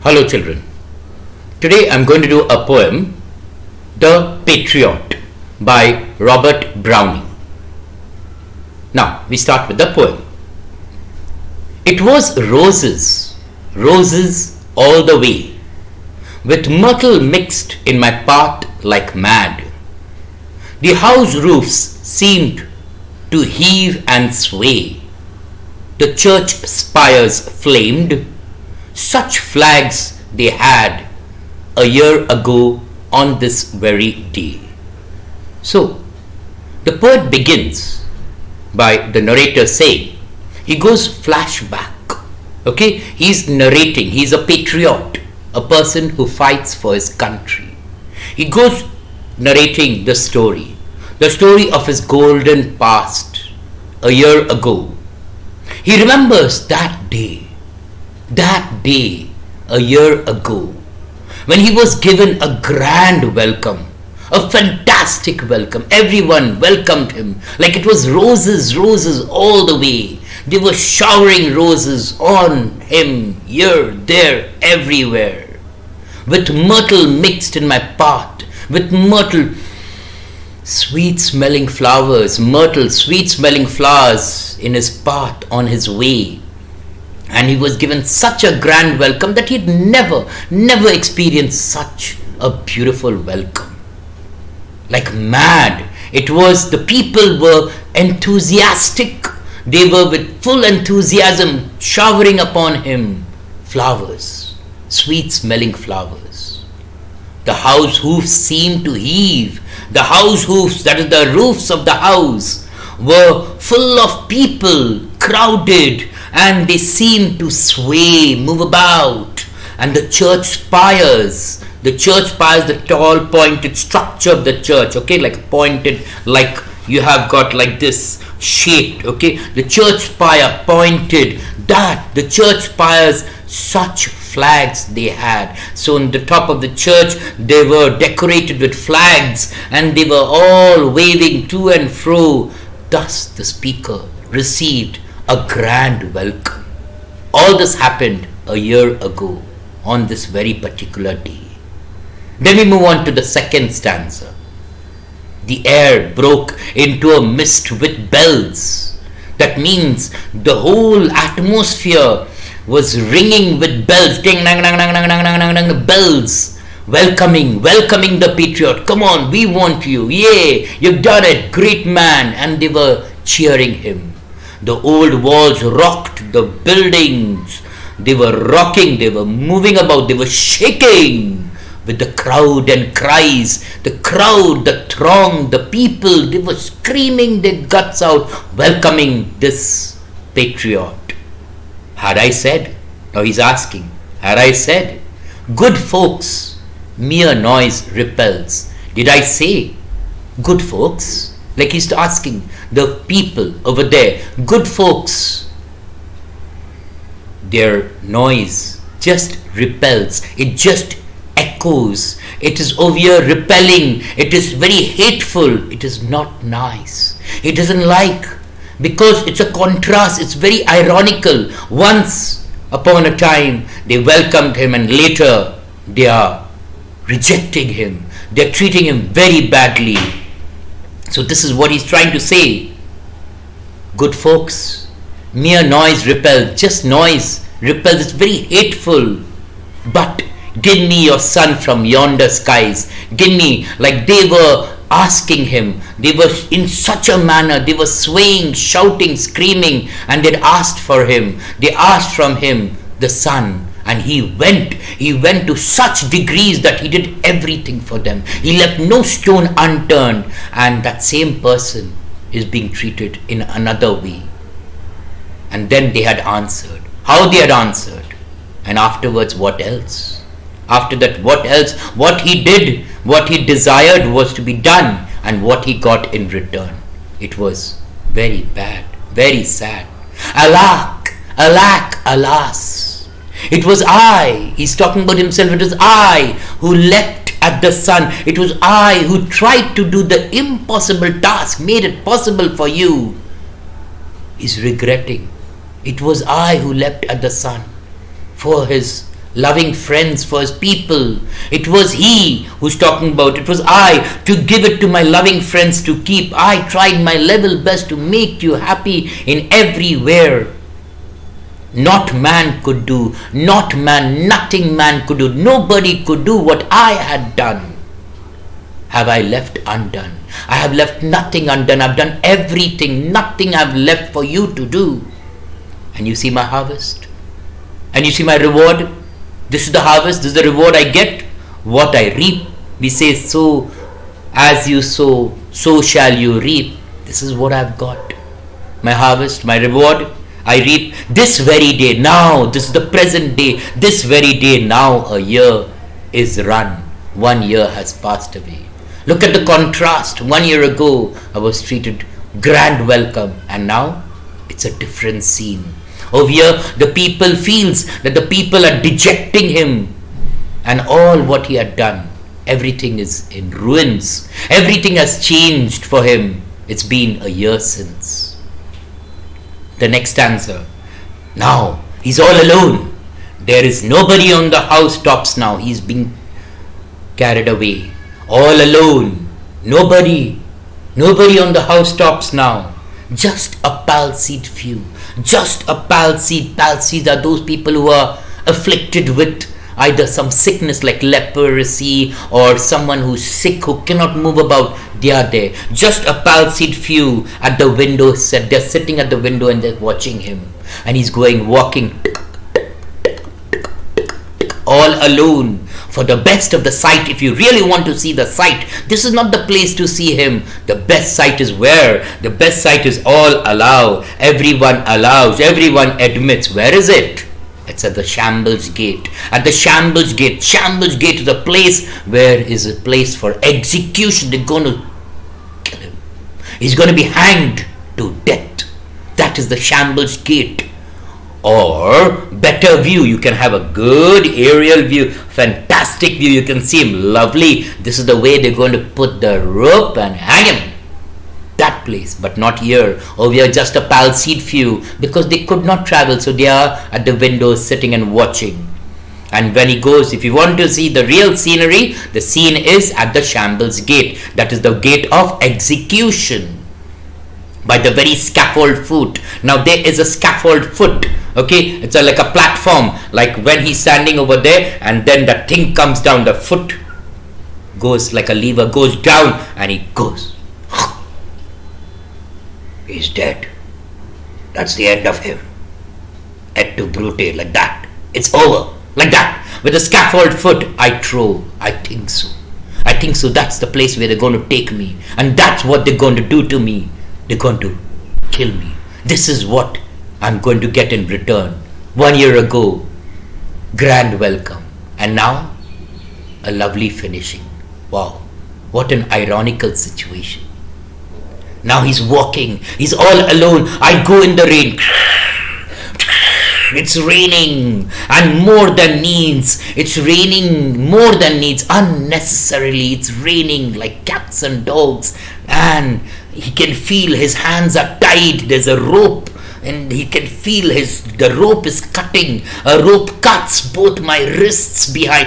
Hello children. Today I'm going to do a poem, The Patriot by Robert Browning. Now we start with the poem. It was roses, roses all the way, with myrtle mixed in my path like mad. The house roofs seemed to heave and sway. The church spires flamed. Such flags they had a year ago on this very day. So, the poet begins by the narrator saying, he goes flashback. Okay, he's narrating, he's a patriot, a person who fights for his country. He goes narrating the story of his golden past a year ago. He remembers that day a year ago, when he was given a grand welcome, a fantastic welcome. Everyone welcomed him like it was roses, roses all the way. They were showering roses on him, here, there, everywhere. With myrtle mixed in my path, with myrtle, sweet-smelling flowers, myrtle, sweet-smelling flowers in his path on his way. And he was given such a grand welcome that he'd never experienced such a beautiful welcome. Like mad. It was, the people were enthusiastic. They were with full enthusiasm showering upon him flowers, sweet smelling flowers. The house hoofs seemed to heave. The house hoofs, that is the roofs of the house, were full of people, crowded, and they seemed to sway, move about. And the church spires, the tall pointed structure of the church, okay, like pointed, like you have got like this shaped, okay, the church spire pointed, that the church spires, such flags they had. So on the top of the church they were decorated with flags and they were all waving to and fro. Thus the speaker received a grand welcome. All this happened a year ago on this very particular day. Then we move on to the second stanza. The air broke into a mist with bells. That means the whole atmosphere was ringing with bells. Ding, dang, dang, dang, dang, dang, dang, dang, bells. Welcoming the patriot. Come on, we want you. Yay, you've done it. Great man. And they were cheering him. The old walls rocked, the buildings, they were rocking, they were moving about, they were shaking with the crowd and cries. The crowd, the throng, the people, they were screaming their guts out, welcoming this patriot. Had I said, now he's asking, had I said, good folks, mere noise repels. Did I say, good folks? Like he's asking the people over there, good folks, their noise just repels, it just echoes, it is over here repelling, it is very hateful, it is not nice, it doesn't like, because it's a contrast, it's very ironical. Once upon a time they welcomed him and later they are rejecting him, they are treating him very badly. So this is what he's trying to say. Good folks, mere noise repels, just noise repels, it's very hateful. But give me your son from yonder skies. Give me, like they were asking him, they were in such a manner, they were swaying, shouting, screaming, and they'd asked for him. They asked from him the son. And he went to such degrees that he did everything for them. He left no stone unturned. And that same person is being treated in another way. And then they had answered. How they had answered. And afterwards, what else? After that, what else? What he did, what he desired was to be done. And what he got in return. It was very bad, very sad. Alack, alack, alas. It was I, he's talking about himself, it was I who leapt at the sun. It was I who tried to do the impossible task, made it possible for you. He's regretting. It was I who leapt at the sun for his loving friends for his people. It was he who's talking about, it was I to give it to my loving friends to keep. I tried my level best to make you happy in everywhere. Not man could do, nothing man could do, nobody could do what I had done. Have I left undone? I have left nothing undone. I've done everything, nothing I've left for you to do. And you see my harvest? And you see my reward? This is the harvest, this is the reward I get. What I reap, we say, so as you sow, so shall you reap. This is what I've got. My harvest, my reward, I reap this very day. Now, this is the present day. This very day, now a year is run. 1 year has passed away. Look at the contrast. 1 year ago, I was treated grand welcome, and now it's a different scene. Over here, the people feels that the people are dejecting him, and all what he had done, everything is in ruins. Everything has changed for him. It's been a year since. The next stanza. Now, he's all alone. There is nobody on the housetops now. He's being carried away. All alone. Nobody on the housetops now. Just a palsied few. Just a palsied. Palsied are those people who are afflicted with either some sickness like leprosy or someone who's sick who cannot move about. They are there. Just a palsied few at the window. They're sitting at the window and they're watching him. And he's walking all alone. For the best of the sight, if you really want to see the sight, this is not the place to see him. The best sight is where? The best sight is all allow. Everyone allows. Everyone admits. Where is it? It's at the Shambles Gate. At the Shambles Gate. Shambles Gate is a place where is a place for execution. They're going to kill him. He's going to be hanged to death. That is the Shambles Gate. Or better view, you can have a good aerial view, fantastic view, you can see him lovely. This is the way they're going to put the rope and hang him. That place, but not here. Over here, just a palsied few, because they could not travel, so they are at the windows sitting and watching. And when he goes, if you want to see the real scenery, the scene is at the Shambles Gate. That is the gate of execution. By the very scaffold foot. Now there is a scaffold foot. Okay, it's like a platform. Like when he's standing over there, and then the thing comes down. The foot goes like a lever, goes down, and he goes. He's dead. That's the end of him. Et tu brute, like that. It's over, like that. With the scaffold foot, I think so. I think so. That's the place where they're going to take me, and that's what they're going to do to me. They're going to kill me. This is what I'm going to get in return. 1 year ago, grand welcome. And now, a lovely finishing. Wow, what an ironical situation. Now he's walking. He's all alone. I go in the rain. It's raining. And more than needs. It's raining more than needs. Unnecessarily. It's raining like cats and dogs. And he can feel his hands are tied. There's a rope, and he can feel the rope is cutting. A rope cuts both my wrists behind.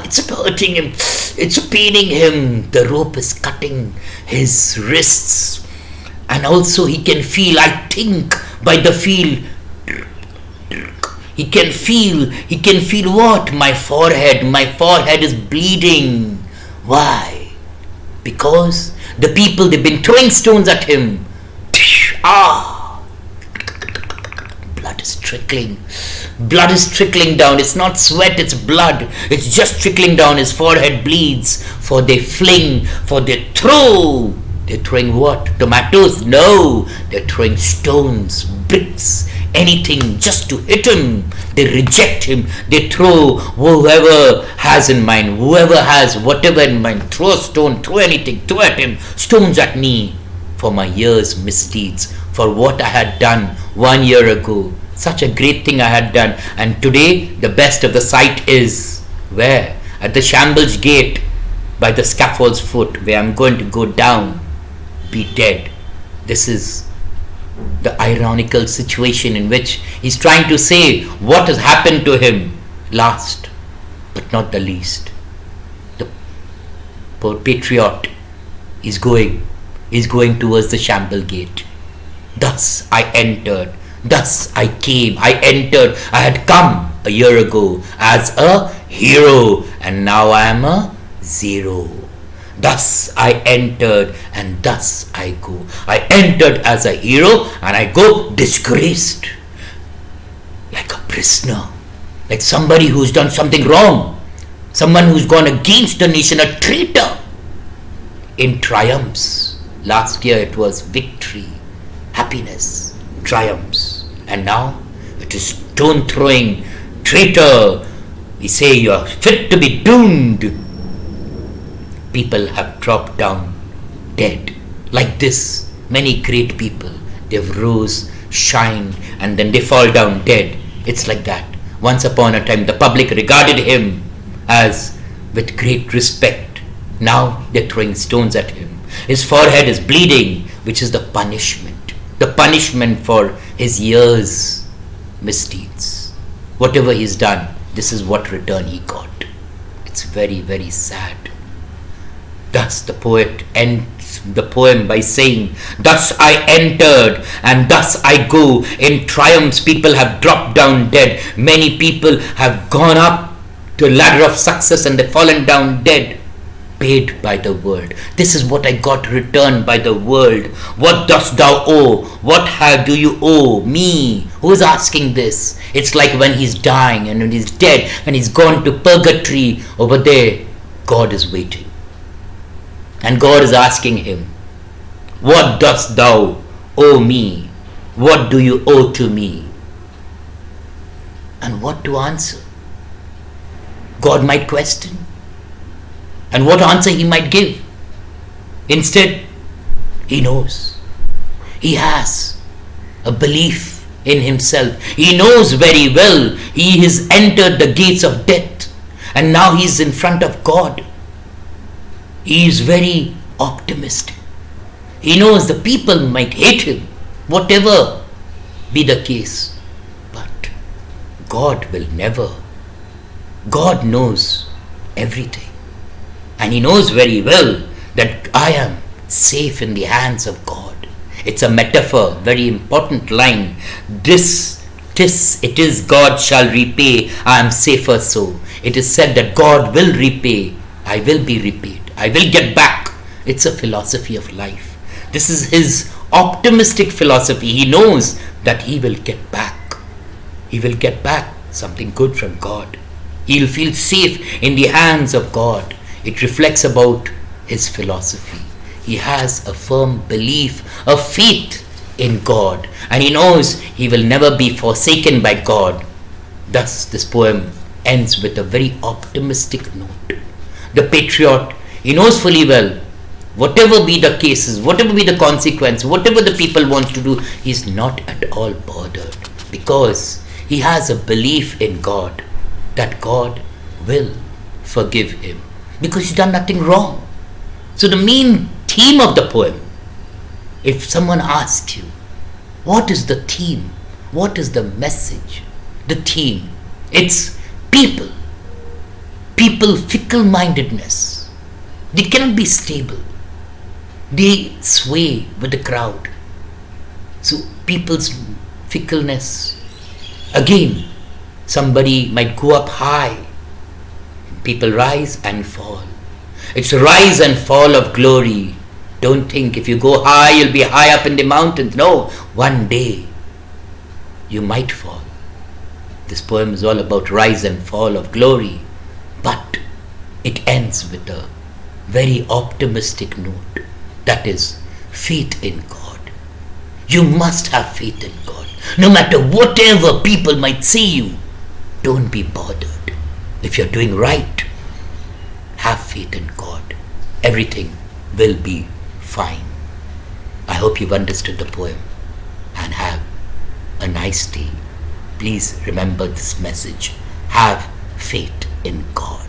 It's hurting him. It's paining him. The rope is cutting his wrists. And also he can feel, I think, by the feel, he can feel what? My forehead is bleeding. Why? Because the people, they've been throwing stones at him. Blood is trickling. Blood is trickling down. It's not sweat, it's blood. It's just trickling down. His forehead bleeds. For they throw. They're throwing what? Tomatoes? No. They're throwing stones, bricks, anything just to hit him. They reject him. They throw whoever has in mind, whoever has whatever in mind. Throw a stone, throw anything, throw at him. Stones at me for my year's misdeeds, for what I had done 1 year ago. Such a great thing I had done. And today, the best of the sight is where? At the Shambles Gate, by the scaffold's foot, where I'm going to go down, be dead. This is the ironical situation in which he's trying to say what has happened to him. Last but not the least, the Patriot is going towards the Shamble gate. Thus I entered, thus I came, I entered, I had come a year ago as a hero, and now I am a zero. Thus I entered and thus I go. I entered as a hero and I go disgraced, like a prisoner, like somebody who's done something wrong, someone who's gone against the nation, a traitor. In triumphs, last year it was victory, happiness, triumphs, and now it is stone throwing, traitor. We say you are fit to be doomed. People have dropped down dead. Like this, many great people, they've rose, shine, and then they fall down dead. It's like that. Once upon a time, the public regarded him as with great respect. Now they're throwing stones at him. His forehead is bleeding, which is the punishment. The punishment for his years' misdeeds. Whatever he's done, this is what return he got. It's very, very sad. Thus the poet ends the poem by saying, thus I entered and thus I go. In triumphs people have dropped down dead. Many people have gone up to a ladder of success and they've fallen down dead. Paid by the world. This is what I got returned by the world. What dost thou owe? What do you owe me? Who's asking this? It's like when he's dying and when he's dead and he's gone to purgatory. Over there, God is waiting. And God is asking him, what dost thou owe me? What do you owe to me? And what to answer? God might question. And what answer he might give? Instead, he knows. He has a belief in himself. He knows very well he has entered the gates of death. And now he is in front of God. He is very optimistic. He knows the people might hate him, whatever be the case. But God will never. God knows everything. And he knows very well that I am safe in the hands of God. It's a metaphor, very important line. This it is God shall repay, I am safer so. It is said that God will repay, I will be repaid. I will get back. It's a philosophy of life. This is his optimistic philosophy. He knows that he will get back. He will get back something good from God. He will feel safe in the hands of God. It reflects about his philosophy. He has a firm belief, a faith in God. And he knows he will never be forsaken by God. Thus, this poem ends with a very optimistic note. The patriot, he knows fully well, whatever be the cases, whatever be the consequence, whatever the people want to do, he's not at all bothered. Because he has a belief in God, that God will forgive him. Because he's done nothing wrong. So the main theme of the poem, if someone asks you, what is the theme? What is the message? The theme, it's people. People fickle-mindedness. They cannot be stable. They sway with the crowd. So people's fickleness. Again, somebody might go up high. People rise and fall. It's a rise and fall of glory. Don't think if you go high, you'll be high up in the mountains. No, one day you might fall. This poem is all about rise and fall of glory. But it ends with a very optimistic note. That is faith in God. You must have faith in God. No matter whatever people might say you, don't be bothered. If you're doing right, have faith in God. Everything will be fine. I hope you've understood the poem and have a nice day. Please remember this message. Have faith in God.